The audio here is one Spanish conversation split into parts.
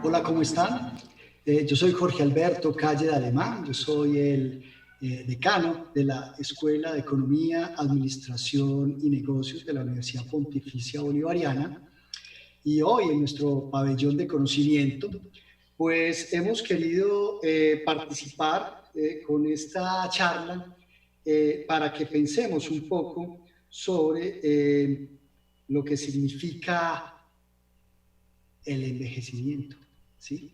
Hola, ¿cómo están? Yo soy Jorge Alberto Calle de Alemán, yo soy el decano de la Escuela de Economía, Administración y Negocios de la Universidad Pontificia Bolivariana y hoy en nuestro pabellón de conocimiento, pues hemos querido participar con esta charla para que pensemos un poco sobre lo que significa el envejecimiento, ¿sí?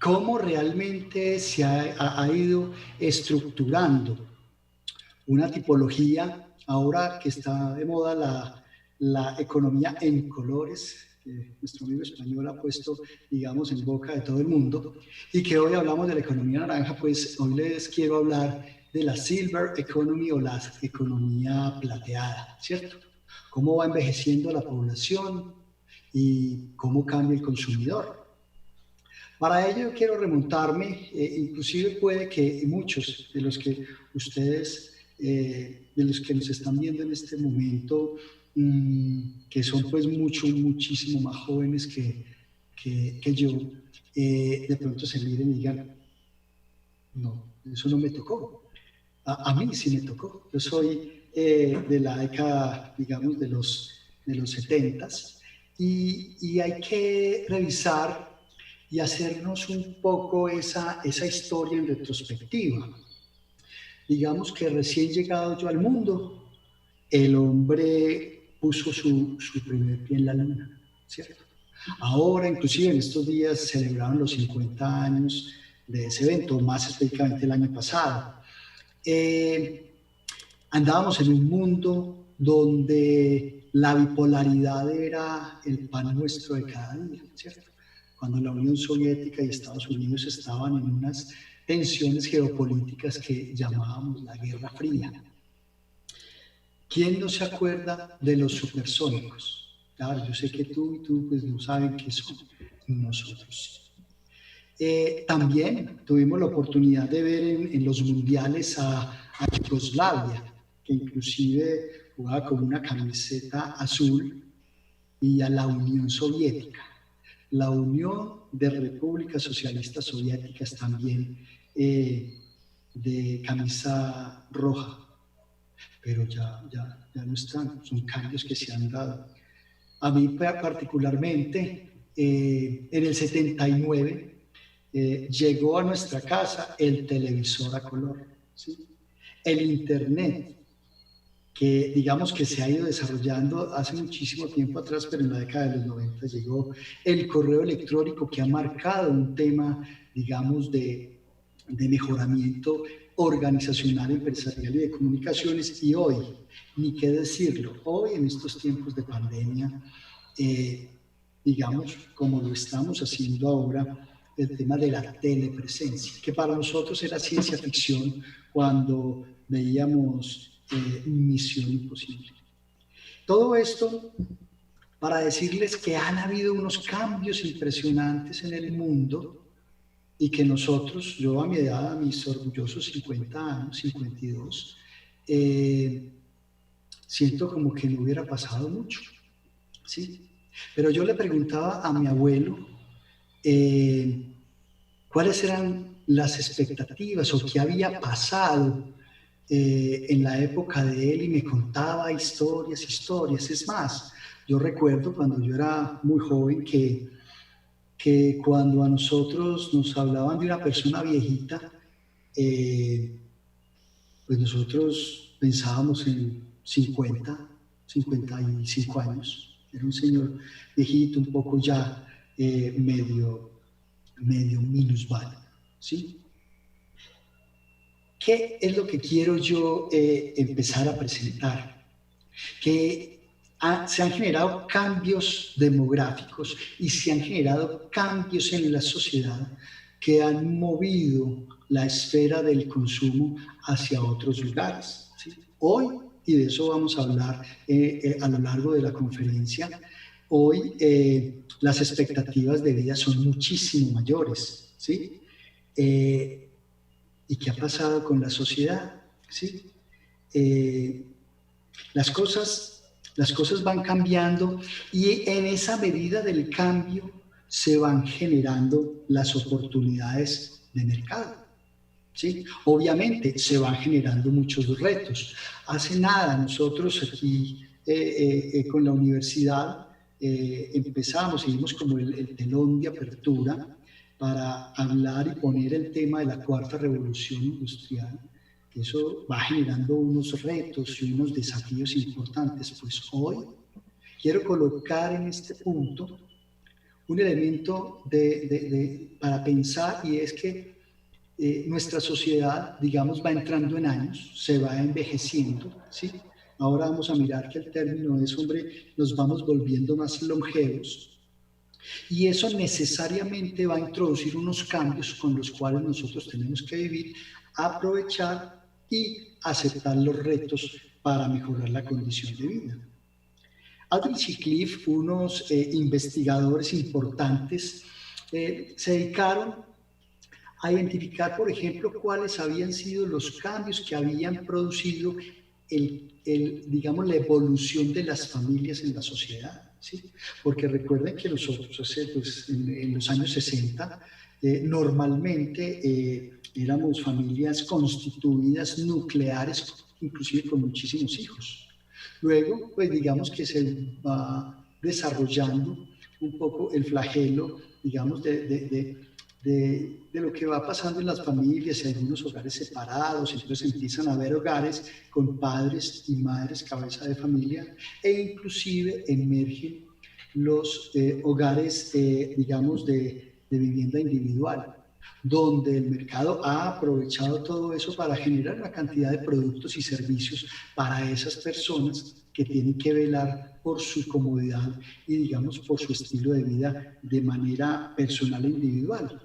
Cómo realmente se ha ido estructurando una tipología, ahora que está de moda la economía en colores, que nuestro amigo español ha puesto, digamos, en boca de todo el mundo, y que hoy hablamos de la economía naranja, pues hoy les quiero hablar de la Silver Economy o la economía plateada, ¿cierto? Cómo va envejeciendo la población y cómo cambia el consumidor. Para ello quiero remontarme, inclusive puede que muchos de los que ustedes, de los que nos están viendo en este momento, que son pues muchísimo más jóvenes que yo, de pronto se miren y digan, no, eso no me tocó. A mí sí me tocó. Yo soy de la década, digamos, de los 70 y hay que revisar y hacernos un poco esa historia en retrospectiva. Digamos que recién llegado yo al mundo, el hombre puso su primer pie en la luna, ¿cierto? Ahora, inclusive en estos días, celebraron los 50 años de ese evento, más específicamente el año pasado. Eh, Andábamos en un mundo donde la bipolaridad era el pan nuestro de cada día, ¿cierto? Cuando la Unión Soviética y Estados Unidos estaban en unas tensiones geopolíticas que llamábamos la Guerra Fría. ¿Quién no se acuerda de los supersónicos? Claro, yo sé que tú y tú pues no saben qué son, nosotros. También tuvimos la oportunidad de ver en los mundiales a Yugoslavia, que inclusive jugaba con una camiseta azul, y a la Unión Soviética. La Unión de Repúblicas Socialistas Soviéticas también de camisa roja, pero ya no están, son cambios que se han dado. A mí particularmente, en el 79, llegó a nuestra casa el televisor a color, ¿sí? El Internet, que digamos que se ha ido desarrollando hace muchísimo tiempo atrás, pero en la década de los 90 llegó el correo electrónico, que ha marcado un tema, digamos, de mejoramiento organizacional, empresarial y de comunicaciones. Y hoy, ni qué decirlo, hoy en estos tiempos de pandemia, digamos, como lo estamos haciendo ahora, el tema de la telepresencia, que para nosotros era ciencia ficción cuando veíamos Misión Imposible. Todo esto para decirles que han habido unos cambios impresionantes en el mundo y que nosotros, yo a mi edad, a mis orgullosos 50 años, 52, siento como que no hubiera pasado mucho, ¿sí? Pero yo le preguntaba a mi abuelo cuáles eran las expectativas o qué había pasado en la época de él, y me contaba historias. Es más, yo recuerdo cuando yo era muy joven que cuando a nosotros nos hablaban de una persona viejita, eh, pues nosotros pensábamos en 55 años. Era un señor viejito, un poco ya medio minusválido, ¿sí? ¿Qué es lo que quiero yo empezar a presentar? Que se han generado cambios demográficos y se han generado cambios en la sociedad que han movido la esfera del consumo hacia otros lugares, ¿sí? Hoy, y de eso vamos a hablar a lo largo de la conferencia, hoy las expectativas de vida son muchísimo mayores, ¿sí? ¿Y qué ha pasado con la sociedad? ¿Sí? Eh, las cosas van cambiando, y en esa medida del cambio se van generando las oportunidades de mercado, ¿sí? Obviamente se van generando muchos retos. Hace nada nosotros aquí con la universidad empezamos, seguimos como el telón de apertura para hablar y poner el tema de la cuarta revolución industrial, que eso va generando unos retos y unos desafíos importantes. Pues hoy quiero colocar en este punto un elemento para pensar, y es que nuestra sociedad, digamos, va entrando en años, se va envejeciendo, ¿sí? Ahora vamos a mirar que el término es, hombre, nos vamos volviendo más longevos, y eso necesariamente va a introducir unos cambios con los cuales nosotros tenemos que vivir, aprovechar y aceptar los retos para mejorar la condición de vida. Aldrich y Cliff, unos investigadores importantes, se dedicaron a identificar, por ejemplo, cuáles habían sido los cambios que habían producido digamos, la evolución de las familias en la sociedad, ¿sí? Porque recuerden que nosotros, pues, en los años 60, normalmente éramos familias constituidas nucleares, inclusive con muchísimos hijos. Luego, pues digamos que se va desarrollando un poco el flagelo, digamos, de lo que va pasando en las familias y algunos hogares separados. Entonces empiezan a haber hogares con padres y madres cabeza de familia, e inclusive emergen los hogares, digamos, de vivienda individual, donde el mercado ha aprovechado todo eso para generar una cantidad de productos y servicios para esas personas que tienen que velar por su comodidad y, digamos, por su estilo de vida de manera personal e individual.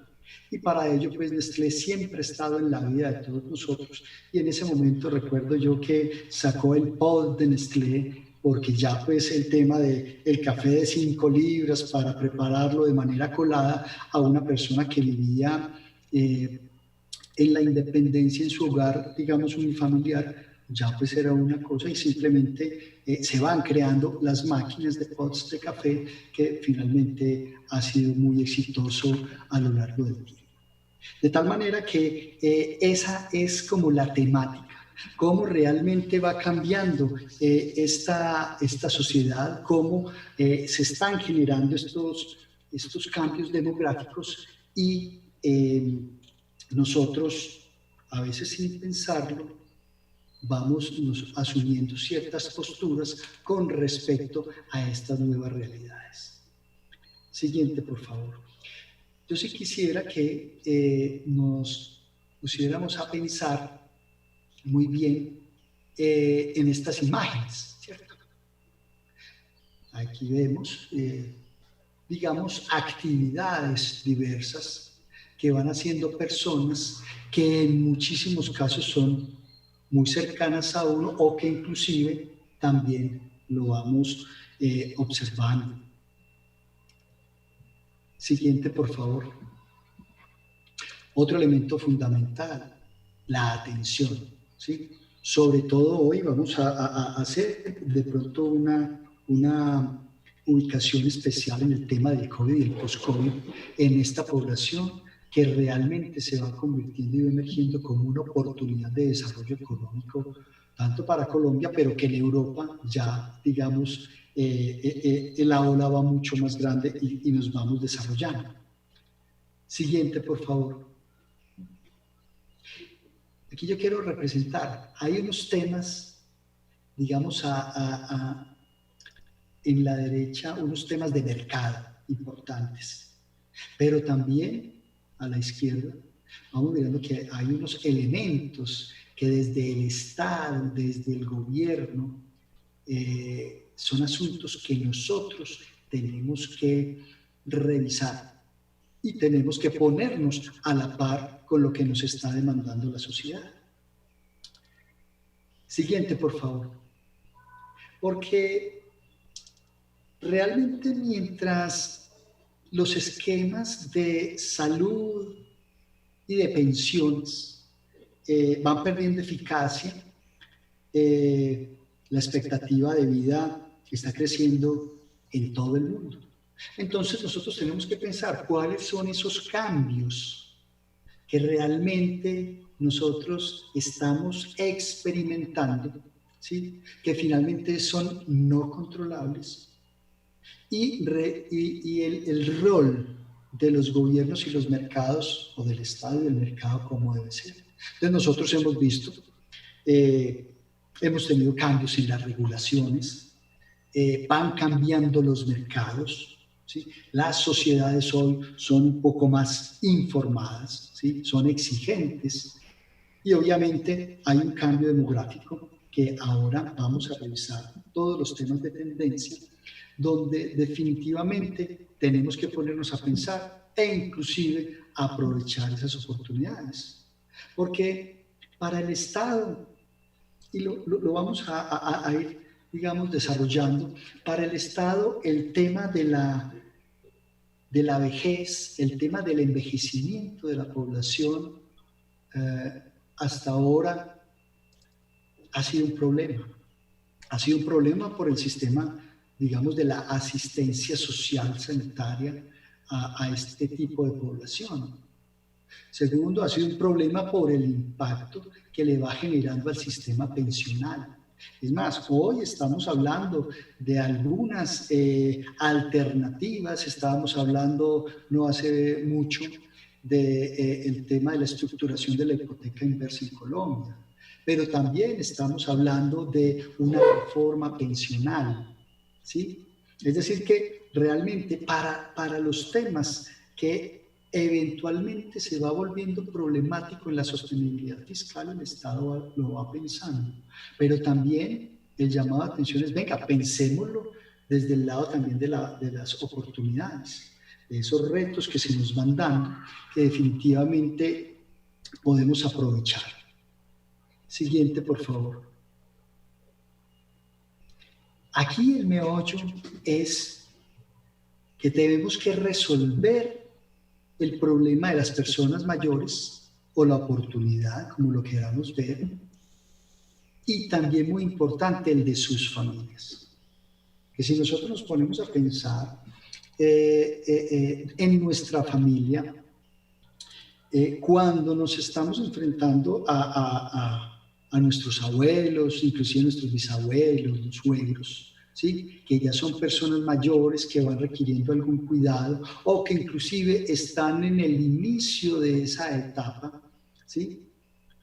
Y para ello, pues Nestlé siempre ha estado en la vida de todos nosotros. Y en ese momento recuerdo yo que sacó el pod de Nestlé, porque ya pues el tema del café de 5 libras para prepararlo de manera colada a una persona que vivía en la independencia en su hogar, digamos, unifamiliar, ya pues era una cosa, y simplemente se van creando las máquinas de pods de café, que finalmente ha sido muy exitoso a lo largo del tiempo. De tal manera que esa es como la temática, cómo realmente va cambiando esta sociedad, cómo se están generando estos cambios demográficos, y nosotros, a veces sin pensarlo, vamos asumiendo ciertas posturas con respecto a estas nuevas realidades. Siguiente, por favor. Yo sí quisiera que nos pusiéramos a pensar muy bien en estas imágenes, ¿cierto? Aquí vemos, digamos, actividades diversas que van haciendo personas que en muchísimos casos son muy cercanas a uno, o que inclusive también lo vamos observando. Siguiente, por favor. Otro elemento fundamental, la atención, ¿sí? Sobre todo hoy vamos a hacer de pronto una ubicación especial en el tema del COVID y el post-COVID en esta población, que realmente se va convirtiendo y emergiendo como una oportunidad de desarrollo económico, tanto para Colombia, pero que en Europa ya, digamos, la ola va mucho más grande y nos vamos desarrollando. Siguiente, por favor. Aquí yo quiero representar, hay unos temas, digamos, en la derecha, unos temas de mercado importantes, pero también a la izquierda vamos mirando que hay unos elementos que desde el Estado, desde el gobierno, son asuntos que nosotros tenemos que revisar y tenemos que ponernos a la par con lo que nos está demandando la sociedad. Siguiente, por favor. Porque realmente mientras los esquemas de salud y de pensiones van perdiendo eficacia, la expectativa de vida está creciendo en todo el mundo. Entonces nosotros tenemos que pensar cuáles son esos cambios que realmente nosotros estamos experimentando, ¿sí? Que finalmente son no controlables, y el rol de los gobiernos y los mercados, o del Estado y del mercado, como debe ser. Entonces nosotros hemos visto, hemos tenido cambios en las regulaciones, van cambiando los mercados, ¿sí? Las sociedades hoy son un poco más informadas, ¿sí? Son exigentes, y obviamente hay un cambio demográfico que ahora vamos a revisar todos los temas de tendencia, donde definitivamente tenemos que ponernos a pensar e inclusive aprovechar esas oportunidades. Porque para el Estado, y lo vamos a ir, digamos, desarrollando, para el Estado el tema de la vejez, el tema del envejecimiento de la población, hasta ahora ha sido un problema. Ha sido un problema por el sistema, digamos, de la asistencia social sanitaria a este tipo de población. Segundo, ha sido un problema por el impacto que le va generando al sistema pensional. Es más, hoy estamos hablando de algunas alternativas, estábamos hablando no hace mucho del tema de la estructuración de la hipoteca inversa en Colombia, pero también estamos hablando de una reforma pensional, ¿sí? Es decir, que realmente para los temas que eventualmente se va volviendo problemático en la sostenibilidad fiscal, el Estado lo va pensando, pero también el llamado a atención es, venga, pensémoslo desde el lado también de las oportunidades, de esos retos que se nos van dando, que definitivamente podemos aprovechar. Siguiente, por favor. Aquí el meollo es que tenemos que resolver el problema de las personas mayores, o la oportunidad, como lo queramos ver, y también muy importante el de sus familias. Que si nosotros nos ponemos a pensar en nuestra familia, cuando nos estamos enfrentando a nuestros abuelos, inclusive nuestros bisabuelos, los suegros, ¿sí? Que ya son personas mayores que van requiriendo algún cuidado o que inclusive están en el inicio de esa etapa, ¿sí?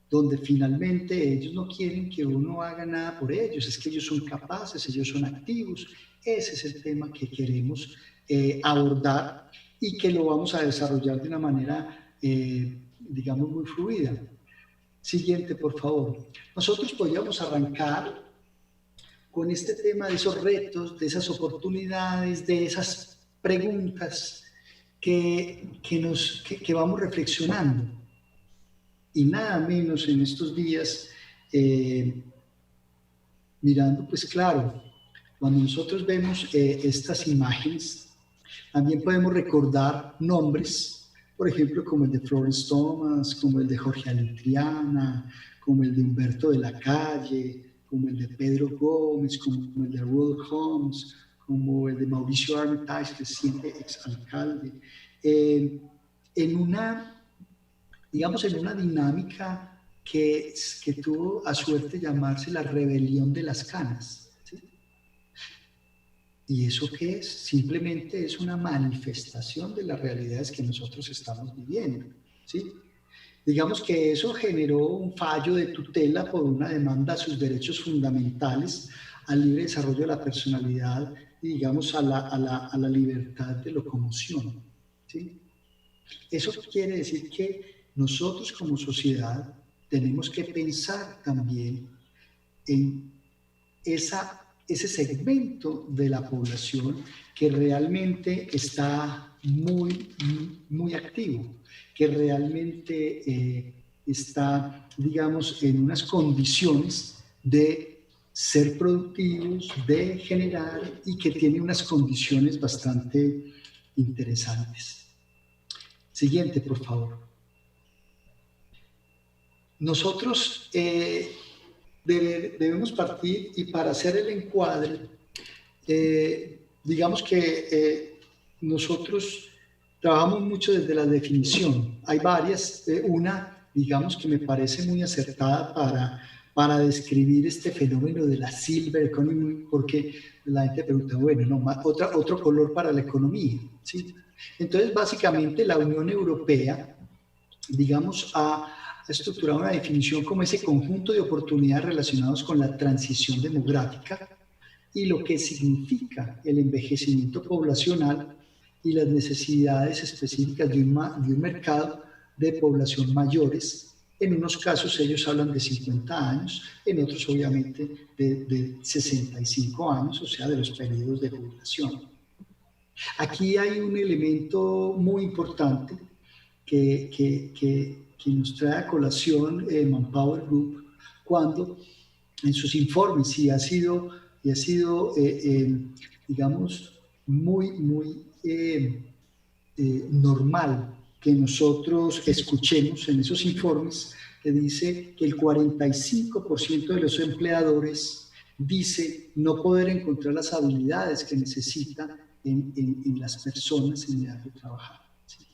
Donde finalmente ellos no quieren que uno haga nada por ellos, es que ellos son capaces, ellos son activos. Ese es el tema que queremos abordar y que lo vamos a desarrollar de una manera, digamos, muy fluida. Siguiente, por favor. Nosotros podríamos arrancar con este tema de esos retos, de esas oportunidades, de esas preguntas que vamos reflexionando. Y nada menos en estos días, mirando, pues claro, cuando nosotros vemos estas imágenes, también podemos recordar nombres, por ejemplo, como el de Florence Thomas, como el de Jorge Alitriana, como el de Humberto de la Calle, como el de Pedro Gómez, como el de Rudolf Holmes, como el de Mauricio Armitage, reciente exalcalde, en una dinámica que tuvo a suerte llamarse la rebelión de las canas. ¿Sí? ¿Y eso qué es? Simplemente es una manifestación de las realidades que nosotros estamos viviendo. ¿Sí? Digamos que eso generó un fallo de tutela por una demanda a sus derechos fundamentales, al libre desarrollo de la personalidad y, digamos, a la libertad de locomoción. ¿Sí? Eso quiere decir que nosotros como sociedad tenemos que pensar también en ese segmento de la población que realmente está muy, muy activo, que realmente está, digamos, en unas condiciones de ser productivos, de generar, y que tiene unas condiciones bastante interesantes. Siguiente, por favor. Nosotros debemos partir, y para hacer el encuadre, digamos que nosotros trabajamos mucho desde la definición. Hay varias, una, digamos, que me parece muy acertada para describir este fenómeno de la silver economy, porque la gente pregunta, bueno, no, otro color para la economía, ¿sí? Entonces, básicamente, la Unión Europea, digamos, ha estructurado una definición como ese conjunto de oportunidades relacionados con la transición demográfica y lo que significa el envejecimiento poblacional y las necesidades específicas de un mercado de población mayores. En unos casos ellos hablan de 50 años, en otros obviamente de 65 años, o sea, de los periodos de jubilación. Aquí hay un elemento muy importante que nos trae a colación Manpower Group cuando en sus informes y ha sido digamos, muy normal que nosotros escuchemos en esos informes que dice que el 45% de los empleadores dice no poder encontrar las habilidades que necesitan en las personas en edad de trabajar. ¿Sí?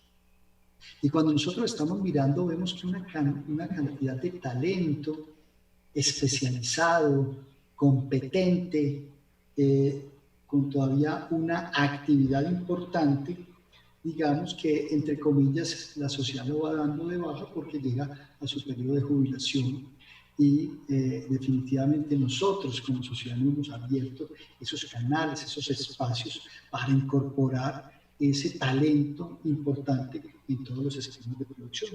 Y cuando nosotros estamos mirando, vemos que una cantidad de talento especializado, competente, con todavía una actividad importante, digamos que, entre comillas, la sociedad lo va dando de baja porque llega a su periodo de jubilación y definitivamente nosotros como sociedad no hemos abierto esos canales, esos espacios para incorporar ese talento importante en todos los esquemas de producción.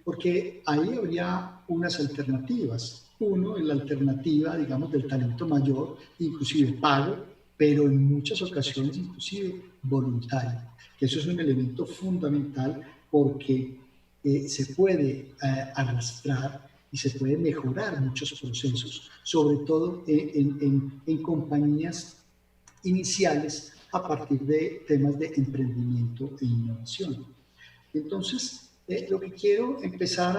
Porque ahí habría unas alternativas. Uno, la alternativa, digamos, del talento mayor, inclusive pago, pero en muchas ocasiones inclusive voluntario. Que eso es un elemento fundamental porque se puede arrastrar y se puede mejorar muchos procesos, sobre todo en compañías iniciales a partir de temas de emprendimiento e innovación. Entonces, lo que quiero empezar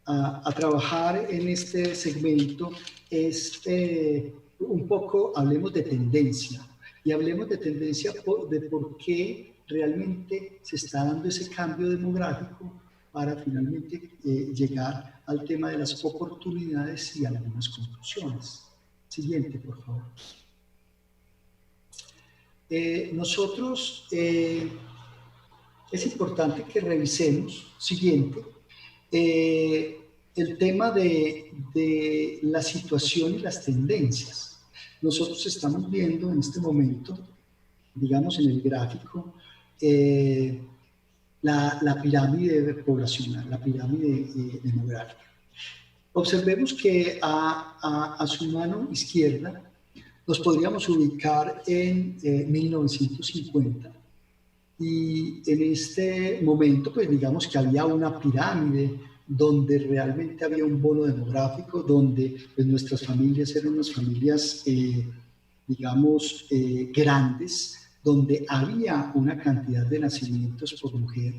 a trabajar en este segmento es un poco, hablemos de tendencia, y hablemos de tendencia de por qué realmente se está dando ese cambio demográfico para finalmente llegar al tema de las oportunidades y algunas conclusiones. Siguiente, por favor. Nosotros... es importante que revisemos, siguiente, el tema de la situación y las tendencias. Nosotros estamos viendo en este momento, digamos en el gráfico, la pirámide poblacional, la pirámide demográfica. Observemos que a su mano izquierda nos podríamos ubicar en 1950. Y en este momento, pues digamos que había una pirámide donde realmente había un bono demográfico, donde pues, nuestras familias eran unas familias, digamos, grandes, donde había una cantidad de nacimientos por mujer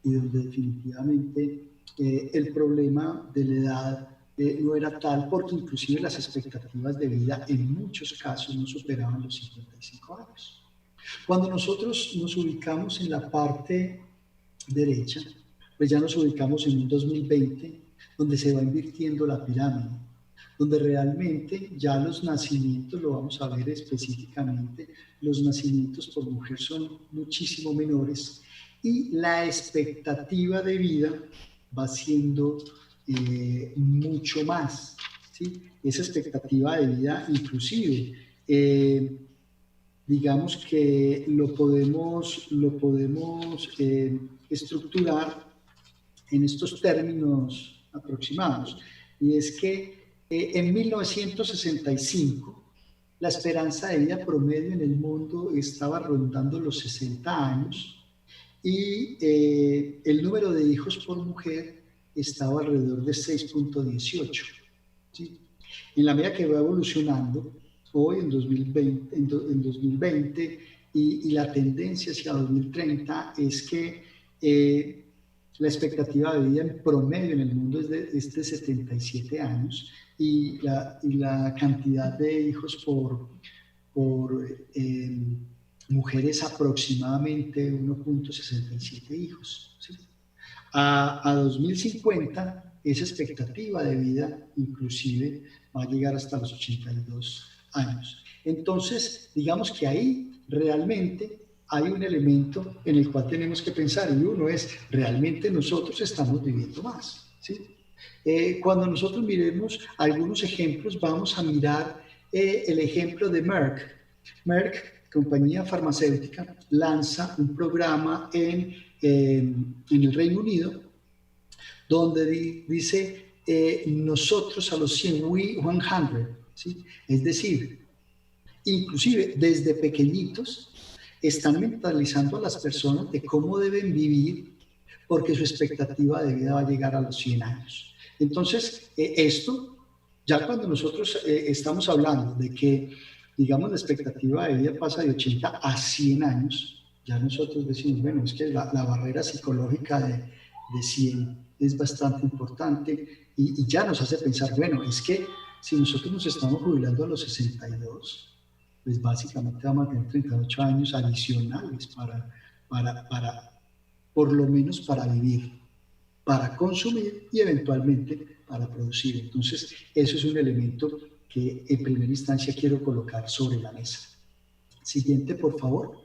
y donde definitivamente el problema de la edad no era tal porque inclusive las expectativas de vida en muchos casos no superaban los 55 años. Cuando nosotros nos ubicamos en la parte derecha, pues ya nos ubicamos en un 2020, donde se va invirtiendo la pirámide, donde realmente ya los nacimientos, lo vamos a ver específicamente, los nacimientos por mujer son muchísimo menores y la expectativa de vida va siendo mucho más, ¿sí? Esa expectativa de vida inclusive digamos que lo podemos estructurar en estos términos aproximados. Y es que en 1965 la esperanza de vida promedio en el mundo estaba rondando los 60 años y el número de hijos por mujer estaba alrededor de 6.18. ¿Sí? En la medida que va evolucionando, hoy en 2020 y la tendencia hacia 2030 es que la expectativa de vida en promedio en el mundo es de 77 años y la cantidad de hijos por mujeres aproximadamente 1,67 hijos. ¿Sí? A 2050, esa expectativa de vida inclusive va a llegar hasta los 82 años. Entonces, digamos que ahí realmente hay un elemento en el cual tenemos que pensar, y uno es, realmente nosotros estamos viviendo más, ¿sí? Cuando nosotros miremos algunos ejemplos, vamos a mirar el ejemplo de Merck. Merck, compañía farmacéutica, lanza un programa en el Reino Unido, donde dice nosotros a los 100, we 100, ¿sí? Es decir, inclusive desde pequeñitos están mentalizando a las personas de cómo deben vivir, porque su expectativa de vida va a llegar a los 100 años. Entonces, esto, ya cuando nosotros estamos hablando de que, digamos, la expectativa de vida pasa de 80 a 100 años, ya nosotros decimos, bueno, es que la barrera psicológica de 100 es bastante importante y ya nos hace pensar, bueno, es que si nosotros nos estamos jubilando a los 62, pues básicamente vamos a tener 38 años adicionales para por lo menos para vivir, para consumir y eventualmente para producir. Entonces, eso es un elemento que en primera instancia quiero colocar sobre la mesa. Siguiente, por favor.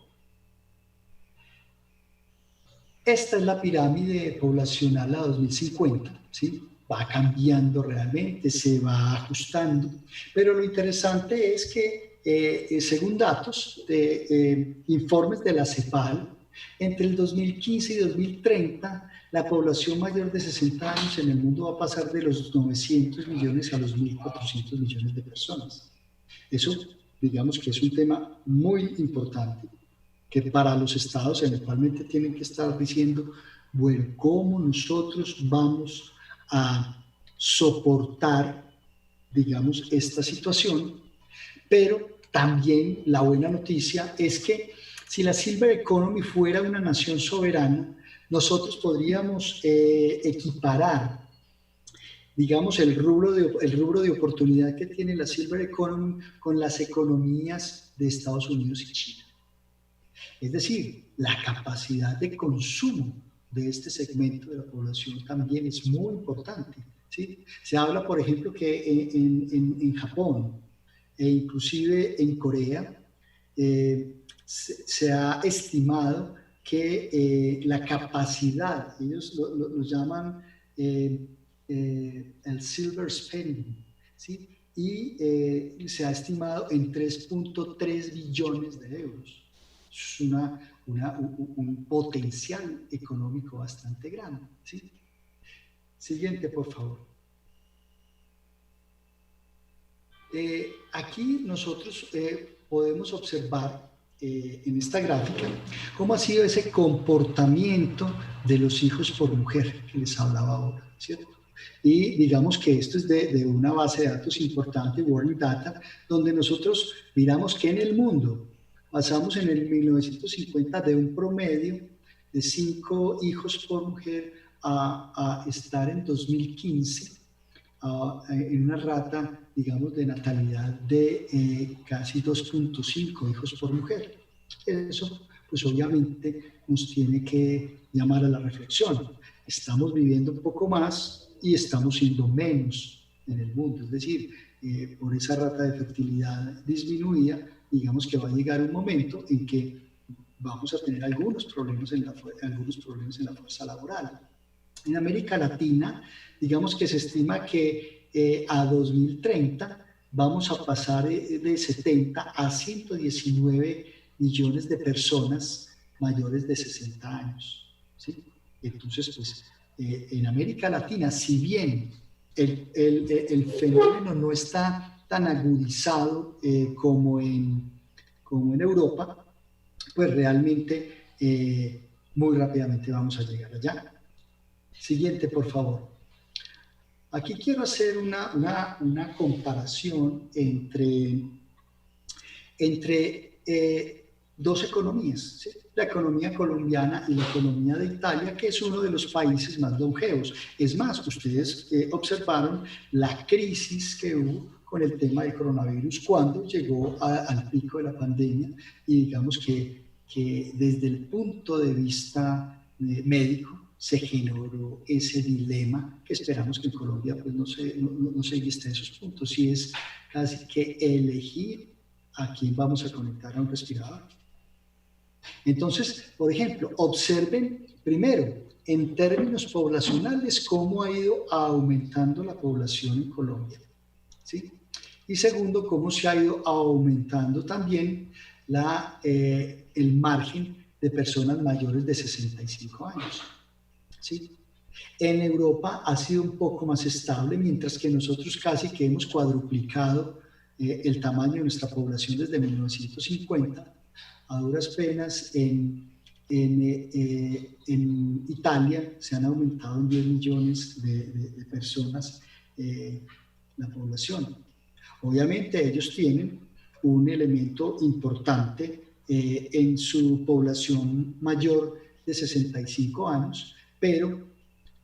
Esta es la pirámide poblacional a 2050, ¿sí? Va cambiando realmente, se va ajustando, pero lo interesante es que, según datos de informes de la CEPAL, entre el 2015 y 2030, la población mayor de 60 años en el mundo va a pasar de los 900 millones a los 1.400 millones de personas. Eso, digamos que es un tema muy importante, que para los estados eventualmente tienen que estar diciendo, bueno, ¿cómo nosotros vamos a soportar, digamos, esta situación? Pero también la buena noticia es que si la Silver Economy fuera una nación soberana, nosotros podríamos equiparar, digamos, el rubro de oportunidad que tiene la Silver Economy con las economías de Estados Unidos y China. Es decir, la capacidad de consumo de este segmento de la población también es muy importante, ¿sí? Se habla, por ejemplo, que en Japón e inclusive en Corea se ha estimado que la capacidad, ellos lo llaman el silver spending, ¿sí? Y se ha estimado en 3,3 billones de euros. Es un potencial económico bastante grande, ¿sí? Siguiente, por favor. Aquí nosotros podemos observar en esta gráfica cómo ha sido ese comportamiento de los hijos por mujer que les hablaba ahora, ¿cierto? Y digamos que esto es de una base de datos importante, World Data, donde nosotros miramos que en el mundo pasamos en el 1950 de un promedio de 5 hijos por mujer a estar en 2015 en una rata, digamos, de natalidad de casi 2,5 hijos por mujer. Eso, pues obviamente, nos tiene que llamar a la reflexión. Estamos viviendo un poco más y estamos siendo menos en el mundo. Es decir, por esa rata de fertilidad disminuida, digamos que va a llegar un momento en que vamos a tener algunos problemas en la fuerza laboral. En América Latina, digamos que se estima que a 2030 vamos a pasar de 70 a 119 millones de personas mayores de 60 años, ¿sí? Entonces, pues, en América Latina, si bien el fenómeno no está tan agudizado como en Europa, pues realmente muy rápidamente vamos a llegar allá. Siguiente, por favor. Aquí quiero hacer una comparación entre dos economías, ¿sí? La economía colombiana y la economía de Italia, que es uno de los países más longevos. Es más, ustedes observaron la crisis que hubo con el tema del coronavirus cuando llegó al pico de la pandemia y digamos que desde el punto de vista médico se generó ese dilema que esperamos que en Colombia pues no se viste esos puntos, y es casi que elegir a quién vamos a conectar a un respirador. Entonces, por ejemplo, observen primero, en términos poblacionales, cómo ha ido aumentando la población en Colombia, ¿sí? Y segundo, cómo se ha ido aumentando también el margen de personas mayores de 65 años, ¿sí? En Europa ha sido un poco más estable, mientras que nosotros casi que hemos cuadruplicado el tamaño de nuestra población desde 1950. A duras penas en Italia se han aumentado en 10 millones de personas la población. Obviamente ellos tienen un elemento importante en su población mayor de 65 años, pero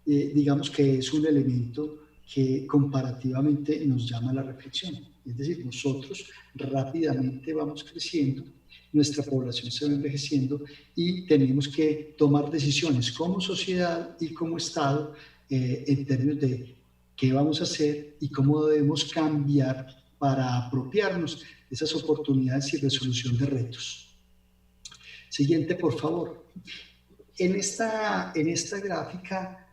digamos que es un elemento que comparativamente nos llama a la reflexión. Es decir, nosotros rápidamente vamos creciendo, nuestra población se va envejeciendo y tenemos que tomar decisiones como sociedad y como Estado en términos de qué vamos a hacer y cómo debemos cambiar para apropiarnos de esas oportunidades y resolución de retos. Siguiente, por favor. En esta gráfica,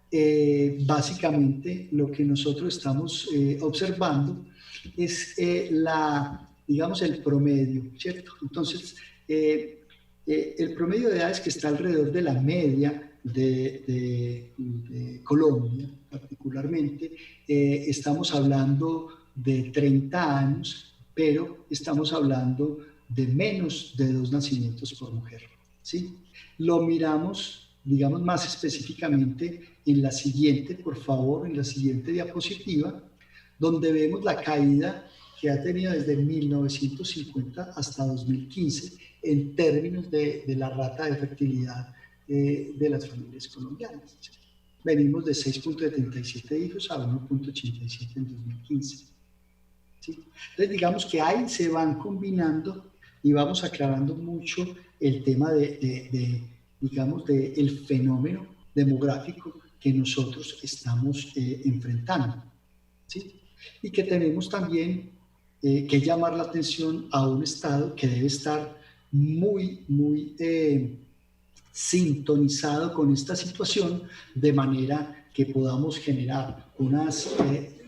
básicamente lo que nosotros estamos observando es digamos, el promedio, ¿cierto? Entonces, el promedio de edades que está alrededor de la media de Colombia, particularmente, estamos hablando de 30 años, pero estamos hablando de menos de 2 nacimientos por mujer, ¿sí? Lo miramos, digamos, más específicamente en la siguiente, por favor, en la siguiente diapositiva, donde vemos la caída que ha tenido desde 1950 hasta 2015 en términos de la rata de fertilidad de las familias colombianas. Venimos de 6.77 hijos a 1.87 en 2015. ¿Sí? Entonces, digamos que ahí se van combinando y vamos aclarando mucho el tema digamos, del fenómeno demográfico que nosotros estamos enfrentando, ¿sí? Y que tenemos también que llamar la atención a un Estado que debe estar muy sintonizado con esta situación, de manera que podamos generar unas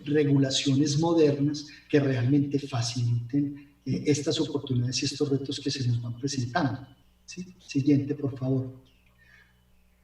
regulaciones modernas que realmente faciliten estas oportunidades y estos retos que se nos van presentando. ¿Sí? Siguiente, por favor.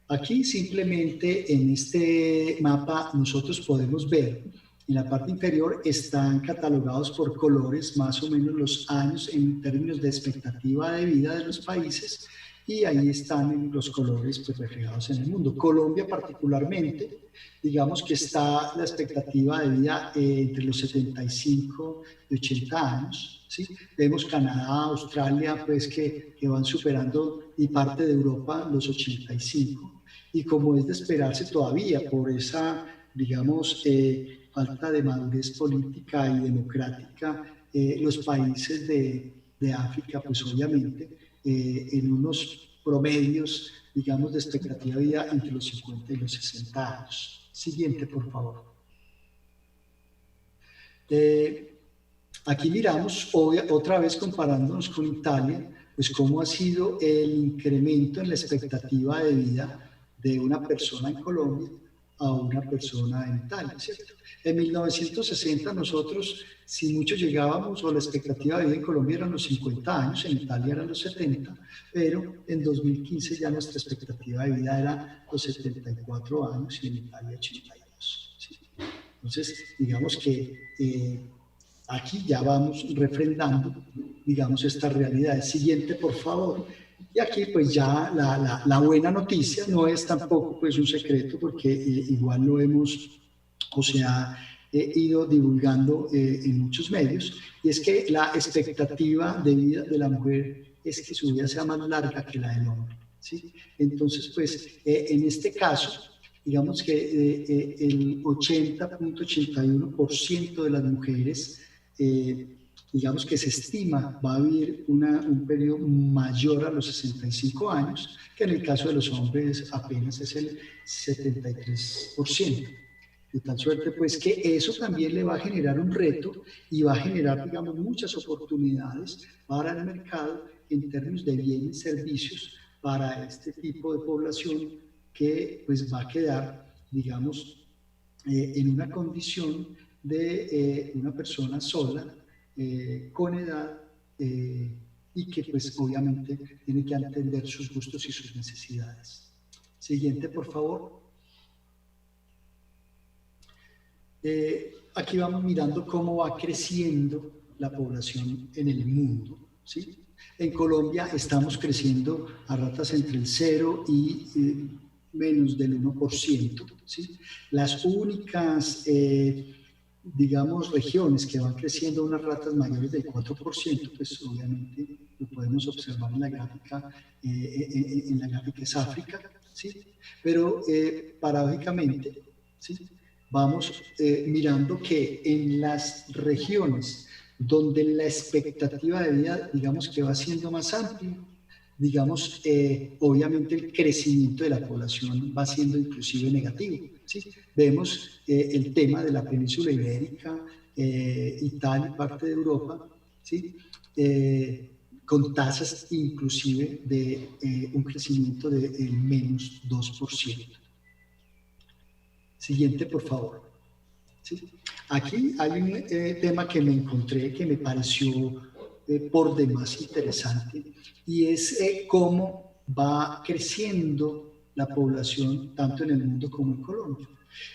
Aquí simplemente en este mapa nosotros podemos ver, en la parte inferior están catalogados por colores más o menos los años en términos de expectativa de vida de los países, y ahí están los colores pues, reflejados en el mundo. Colombia particularmente, digamos que está la expectativa de vida entre los 75 y 80 años, ¿sí? Vemos Canadá, Australia, pues que van superando, y parte de Europa los 85, y como es de esperarse todavía por esa, digamos, falta de madurez política y democrática, los países de África, pues obviamente, en unos promedios, digamos, de expectativa de vida entre los 50 y los 60 años. Siguiente, por favor. Aquí miramos, otra vez comparándonos con Italia, pues cómo ha sido el incremento en la expectativa de vida de una persona en Colombia a una persona en Italia, ¿cierto? En 1960 nosotros, si mucho llegábamos, o la expectativa de vida en Colombia eran los 50 años, en Italia eran los 70, pero en 2015 ya nuestra expectativa de vida era los 74 años y en Italia 82. ¿Sí? Entonces, digamos que aquí ya vamos refrendando, digamos, esta realidad. Siguiente, por favor. Y aquí pues ya la buena noticia no es tampoco pues un secreto, porque igual lo hemos, o sea, ido divulgando en muchos medios, y es que la expectativa de vida de la mujer es que su vida sea más larga que la del hombre, ¿sí? Entonces pues en este caso, digamos que el 80.81% de las mujeres digamos que se estima va a vivir un periodo mayor a los 65 años, que en el caso de los hombres apenas es el 73%. De tal suerte, pues, que eso también le va a generar un reto y va a generar, digamos, muchas oportunidades para el mercado en términos de bienes y servicios para este tipo de población que, pues, va a quedar, digamos, en una condición de una persona sola, con edad, y que, pues, obviamente tiene que atender sus gustos y sus necesidades. Siguiente, por favor. Aquí vamos mirando cómo va creciendo la población en el mundo, ¿sí? En Colombia estamos creciendo a ratas entre el 0 y menos del 1%, ¿sí? Las únicas, digamos, regiones que van creciendo unas ratas mayores del 4%, pues obviamente lo podemos observar en la gráfica, es África, ¿sí? Pero paradójicamente, ¿sí? Vamos mirando que en las regiones donde la expectativa de vida, digamos, que va siendo más amplia, digamos, obviamente el crecimiento de la población va siendo inclusive negativo, ¿sí? Vemos el tema de la península ibérica, Italia y parte de Europa, ¿sí? Con tasas inclusive de un crecimiento del menos 2%. Siguiente, por favor. ¿Sí? Aquí hay un tema que me encontré que me pareció por demás interesante, y es cómo va creciendo la población tanto en el mundo como en Colombia.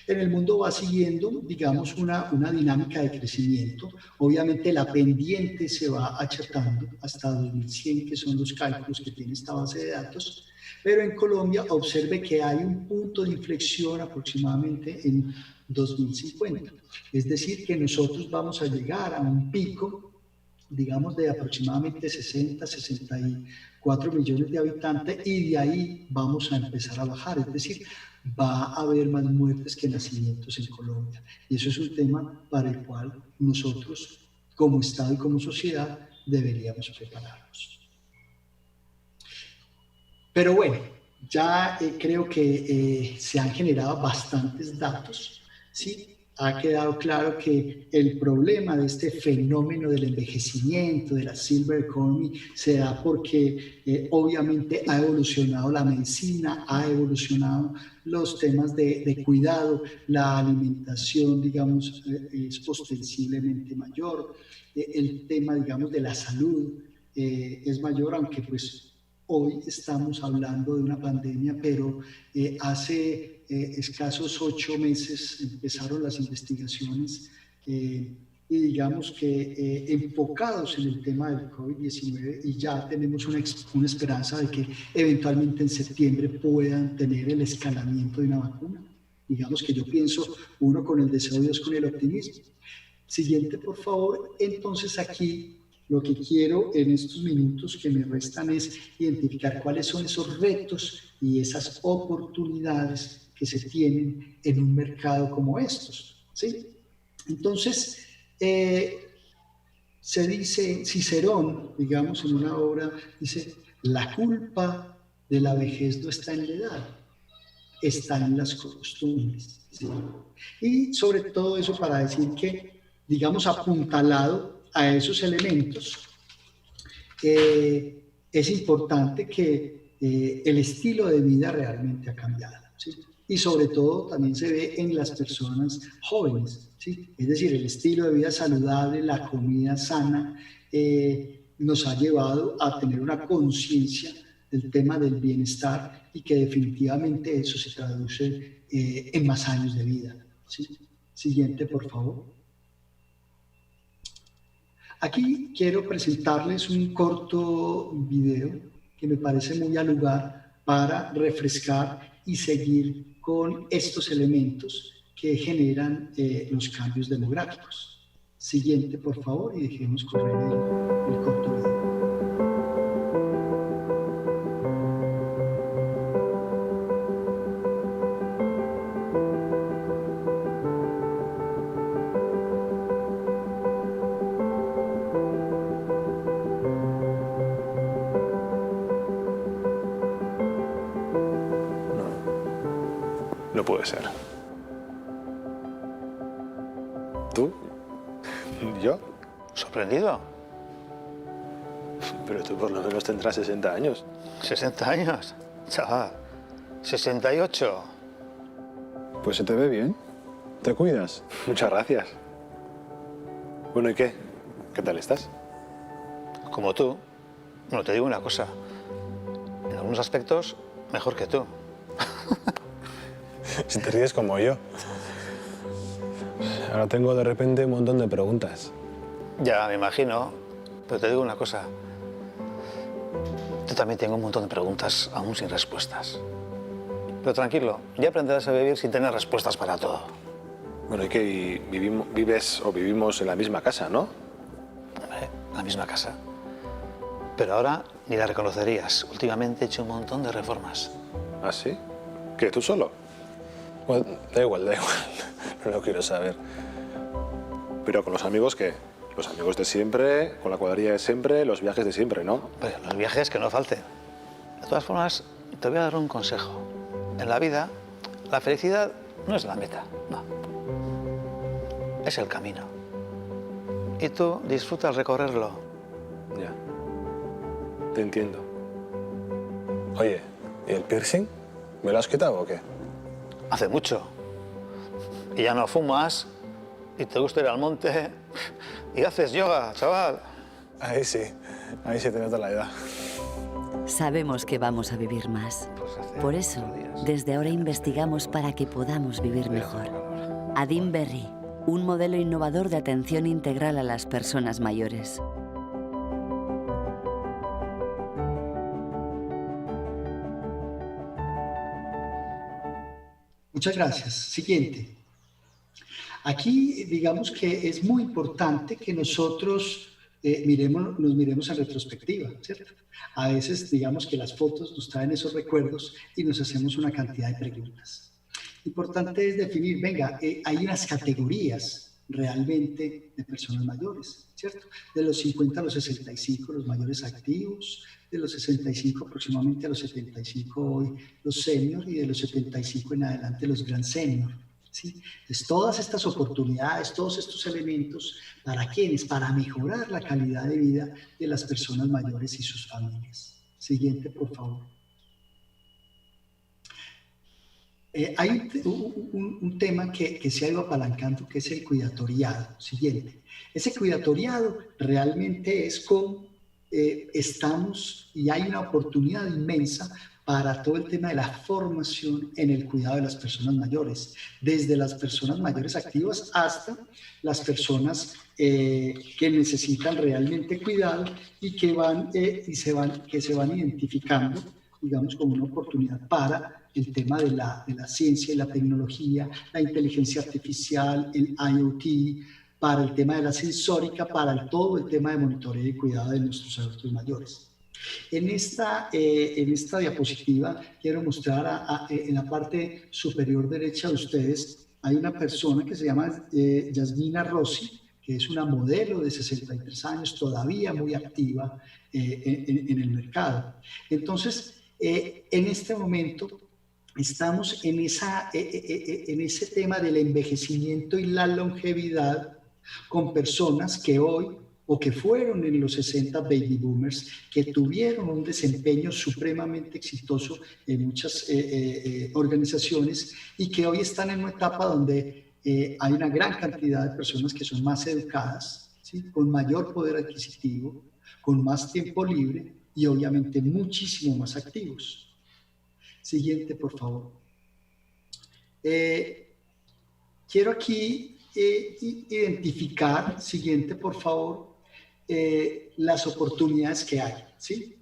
En el mundo va siguiendo, digamos, una dinámica de crecimiento. Obviamente la pendiente se va achatando hasta 2100, que son los cálculos que tiene esta base de datos, pero en Colombia observe que hay un punto de inflexión aproximadamente en 2050. Es decir, que nosotros vamos a llegar a un pico, digamos, de aproximadamente 60, 64 millones de habitantes, y de ahí vamos a empezar a bajar. Es decir, va a haber más muertes que nacimientos en Colombia. Y eso es un tema para el cual nosotros, como Estado y como sociedad, deberíamos prepararnos. Pero bueno, ya creo que se han generado bastantes datos, ¿sí? Ha quedado claro que el problema de este fenómeno del envejecimiento, de la silver economy, se da porque obviamente ha evolucionado la medicina, ha evolucionado los temas de cuidado, la alimentación, digamos, es ostensiblemente mayor, el tema, digamos, de la salud es mayor, aunque pues hoy estamos hablando de una pandemia, pero hace escasos 8 meses empezaron las investigaciones y digamos que enfocados en el tema del COVID-19, y ya tenemos una esperanza de que eventualmente en septiembre puedan tener el escalamiento de una vacuna. Digamos que yo pienso, uno con el deseo de Dios, con el optimismo. Siguiente, por favor. Entonces aquí lo que quiero en estos minutos que me restan es identificar cuáles son esos retos y esas oportunidades que se tienen en un mercado como estos, ¿sí? Entonces, se dice, Cicerón, digamos, en una obra, dice, la culpa de la vejez no está en la edad, está en las costumbres, ¿sí? Y sobre todo eso para decir que, digamos, apuntalado a esos elementos, es importante que el estilo de vida realmente ha cambiado, ¿sí? Y sobre todo también se ve en las personas jóvenes, ¿sí? Es decir, el estilo de vida saludable, la comida sana, nos ha llevado a tener una conciencia del tema del bienestar, y que definitivamente eso se traduce en más años de vida, ¿sí? Siguiente, por favor. Aquí quiero presentarles un corto video que me parece muy al lugar para refrescar y seguir con estos elementos que generan los cambios demográficos. Siguiente, por favor, y dejemos correr el corto video. No puede ser. ¿Tú? ¿Yo? ¿Sorprendido? Pero tú por lo menos tendrás 60 años. ¿60 años? Chaval, 68. Pues se te ve bien. ¿Te cuidas? Muchas gracias. Bueno, ¿y qué? ¿Qué tal estás? Como tú. Bueno, te digo una cosa. En algunos aspectos, mejor que tú. Si te ríes como yo. Ahora tengo de repente un montón de preguntas. Ya, me imagino. Pero te digo una cosa. Yo también tengo un montón de preguntas aún sin respuestas. Pero tranquilo, ya aprenderás a vivir sin tener respuestas para todo. Bueno, ¿y qué? ¿Y vives o vivimos en la misma casa, no? La misma casa. Pero ahora ni la reconocerías. Últimamente he hecho un montón de reformas. ¿Ah, sí? ¿Qué, tú solo? Bueno, da igual, da igual. No lo quiero saber. Pero con los amigos, ¿qué? Los amigos de siempre, con la cuadrilla de siempre, los viajes de siempre, ¿no? Pues los viajes que no falten. De todas formas, te voy a dar un consejo. En la vida, la felicidad no es la meta, no. Es el camino. Y tú disfruta al recorrerlo. Ya. Te entiendo. Oye, ¿y el piercing? ¿Me lo has quitado o qué? Hace mucho. Y ya no fumas, y te gusta ir al monte, y haces yoga, chaval. Ahí sí te nota la edad. Sabemos que vamos a vivir más. Por eso, desde ahora investigamos para que podamos vivir mejor. Adin Berry, un modelo innovador de atención integral a las personas mayores. Muchas gracias. Siguiente. Aquí, digamos que es muy importante que nosotros nos miremos en retrospectiva, ¿cierto? A veces, digamos que las fotos nos traen esos recuerdos y nos hacemos una cantidad de preguntas. Importante es definir, venga, hay unas categorías realmente de personas mayores, ¿cierto? De los 50 a los 65, los mayores activos, de los 65 aproximadamente a los 75 hoy, los seniors, y de los 75 en adelante los gran seniors. ¿Sí? Entonces, todas estas oportunidades, todos estos elementos, ¿para quiénes? Para mejorar la calidad de vida de las personas mayores y sus familias. Siguiente, por favor. Hay un tema que se ha ido apalancando, que es el cuidatoriado. Siguiente. Ese cuidatoriado realmente es como estamos, y hay una oportunidad inmensa para todo el tema de la formación en el cuidado de las personas mayores, desde las personas mayores activas hasta las personas que necesitan realmente cuidado y que se van identificando, digamos, como una oportunidad para el tema de la ciencia y la tecnología, la inteligencia artificial, el IoT, para el tema de la sensórica, para todo el tema de monitoreo y cuidado de nuestros adultos mayores. En esta diapositiva quiero mostrar en la parte superior derecha de ustedes, hay una persona que se llama Yasmina Rossi, que es una modelo de 63 años, todavía muy activa en el mercado. Entonces, en este momento estamos en ese tema del envejecimiento y la longevidad con personas que hoy o que fueron en los 60 baby boomers, que tuvieron un desempeño supremamente exitoso en muchas organizaciones y que hoy están en una etapa donde hay una gran cantidad de personas que son más educadas, ¿sí? Con mayor poder adquisitivo, con más tiempo libre y obviamente muchísimo más activos. Siguiente, por favor. Quiero aquí identificar, siguiente, por favor, las oportunidades que hay, ¿sí?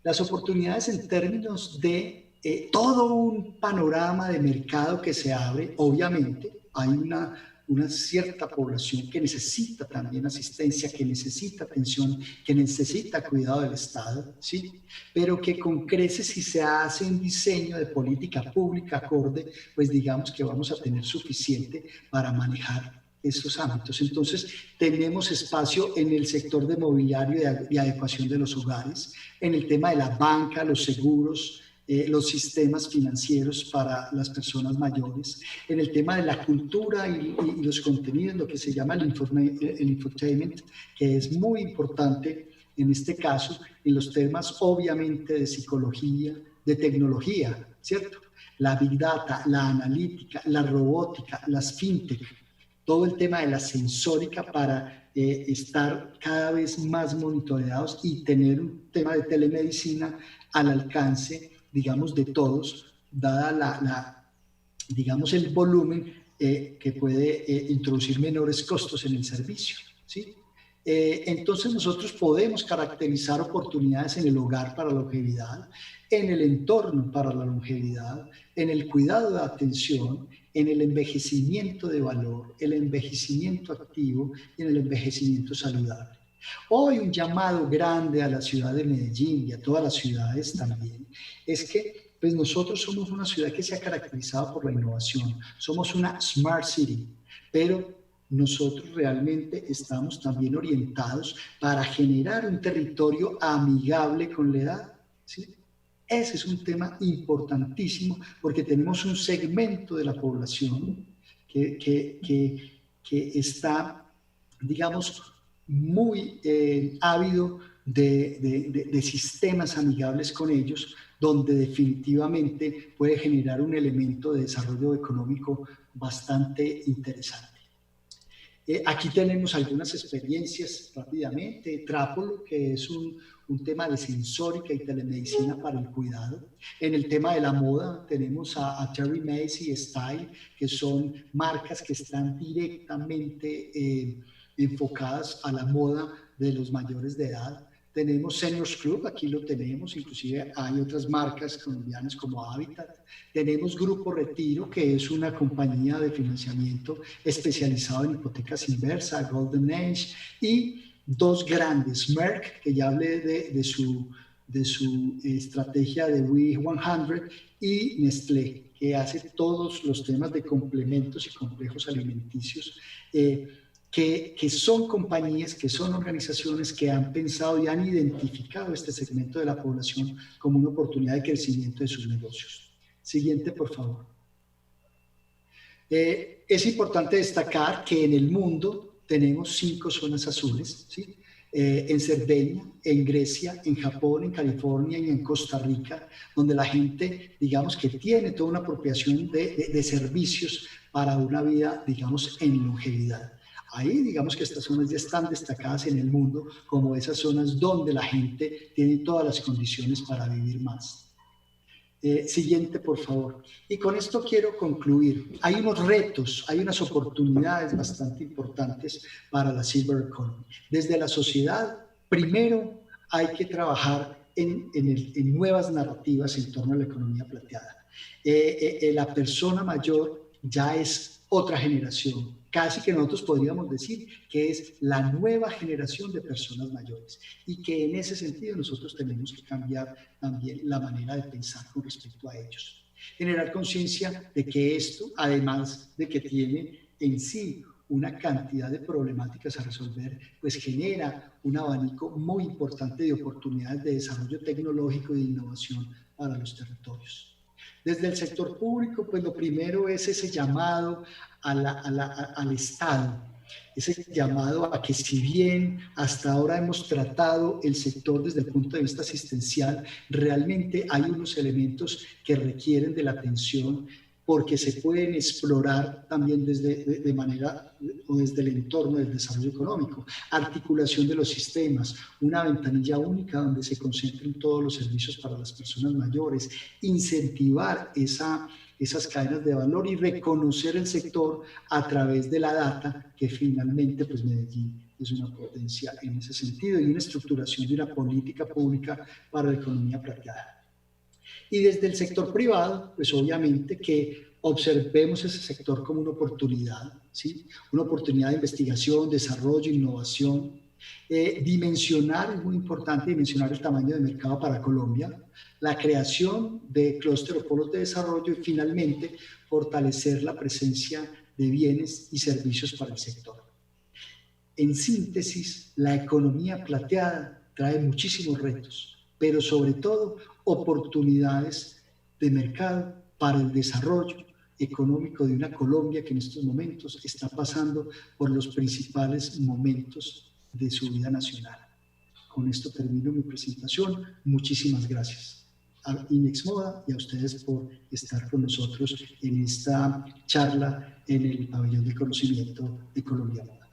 Las oportunidades en términos de todo un panorama de mercado que se abre. Obviamente hay una cierta población que necesita también asistencia, que necesita atención, que necesita cuidado del Estado, ¿sí? Pero que con creces, si se hace un diseño de política pública acorde, pues digamos que vamos a tener suficiente para manejar estos ámbitos. Entonces, tenemos espacio en el sector de mobiliario y adecuación de los hogares, en el tema de la banca, los seguros, los sistemas financieros para las personas mayores, en el tema de la cultura y los contenidos, lo que se llama el infotainment, que es muy importante en este caso, en los temas obviamente de psicología, de tecnología, ¿cierto? La Big Data, la analítica, la robótica, las fintech, todo el tema de la sensórica para estar cada vez más monitoreados y tener un tema de telemedicina al alcance, digamos, de todos, dada digamos, el volumen que puede introducir menores costos en el servicio, ¿sí? Entonces nosotros podemos caracterizar oportunidades en el hogar para la longevidad, en el entorno para la longevidad, en el cuidado de atención, en el envejecimiento de valor, el envejecimiento activo y en el envejecimiento saludable. Hoy un llamado grande a la ciudad de Medellín y a todas las ciudades también es que pues nosotros somos una ciudad que se ha caracterizado por la innovación, somos una smart city, pero nosotros realmente estamos también orientados para generar un territorio amigable con la edad, ¿sí? Ese es un tema importantísimo porque tenemos un segmento de la población que está, digamos, muy ávido de sistemas amigables con ellos, donde definitivamente puede generar un elemento de desarrollo económico bastante interesante. Aquí tenemos algunas experiencias rápidamente. Trápolo, que es un tema de sensórica y telemedicina para el cuidado. En el tema de la moda tenemos a Terry Macy y Style, que son marcas que están directamente enfocadas a la moda de los mayores de edad. Tenemos Seniors Club, aquí lo tenemos, inclusive hay otras marcas colombianas como Habitat. Tenemos Grupo Retiro, que es una compañía de financiamiento especializada en hipotecas inversas, Golden Age, y dos grandes, Merck, que ya hablé de su estrategia de We100, y Nestlé, que hace todos los temas de complementos y complejos alimenticios, que son compañías, que son organizaciones que han pensado y han identificado este segmento de la población como una oportunidad de crecimiento de sus negocios. Siguiente, por favor. Es importante destacar que en el mundo tenemos 5 zonas azules, ¿sí? En Cerdeña, en Grecia, en Japón, en California y en Costa Rica, donde la gente, digamos, que tiene toda una apropiación de servicios para una vida, digamos, en longevidad. Ahí, digamos que estas zonas ya están destacadas en el mundo como esas zonas donde la gente tiene todas las condiciones para vivir más. Siguiente, por favor. Y con esto quiero concluir. Hay unos retos, hay unas oportunidades bastante importantes para la Silver Economy. Desde la sociedad, primero hay que trabajar en nuevas narrativas en torno a la economía plateada. La persona mayor ya es otra generación. Casi que nosotros podríamos decir que es la nueva generación de personas mayores y que en ese sentido nosotros tenemos que cambiar también la manera de pensar con respecto a ellos. Generar conciencia de que esto, además de que tiene en sí una cantidad de problemáticas a resolver, pues genera un abanico muy importante de oportunidades de desarrollo tecnológico y de innovación para los territorios. Desde el sector público, pues lo primero es ese llamado al Estado, ese llamado a que si bien hasta ahora hemos tratado el sector desde el punto de vista asistencial, realmente hay unos elementos que requieren de la atención porque se pueden explorar también de manera o desde el entorno del desarrollo económico. Articulación de los sistemas, una ventanilla única donde se concentren todos los servicios para las personas mayores, incentivar esas cadenas de valor y reconocer el sector a través de la data, que finalmente pues Medellín es una potencia en ese sentido, y una estructuración de una política pública para la economía plateada. Y desde el sector privado, pues obviamente que observemos ese sector como una oportunidad, ¿sí? Una oportunidad de investigación, desarrollo, innovación. Dimensionar, es muy importante dimensionar el tamaño de mercado para Colombia, la creación de clúster o polos de desarrollo y finalmente fortalecer la presencia de bienes y servicios para el sector. En síntesis, la economía plateada trae muchísimos retos, pero sobre todo oportunidades de mercado para el desarrollo económico de una Colombia que en estos momentos está pasando por los principales momentos de su vida nacional. Con esto termino mi presentación. Muchísimas gracias a Inexmoda y a ustedes por estar con nosotros en esta charla en el Pabellón de Conocimiento de Colombia Moda.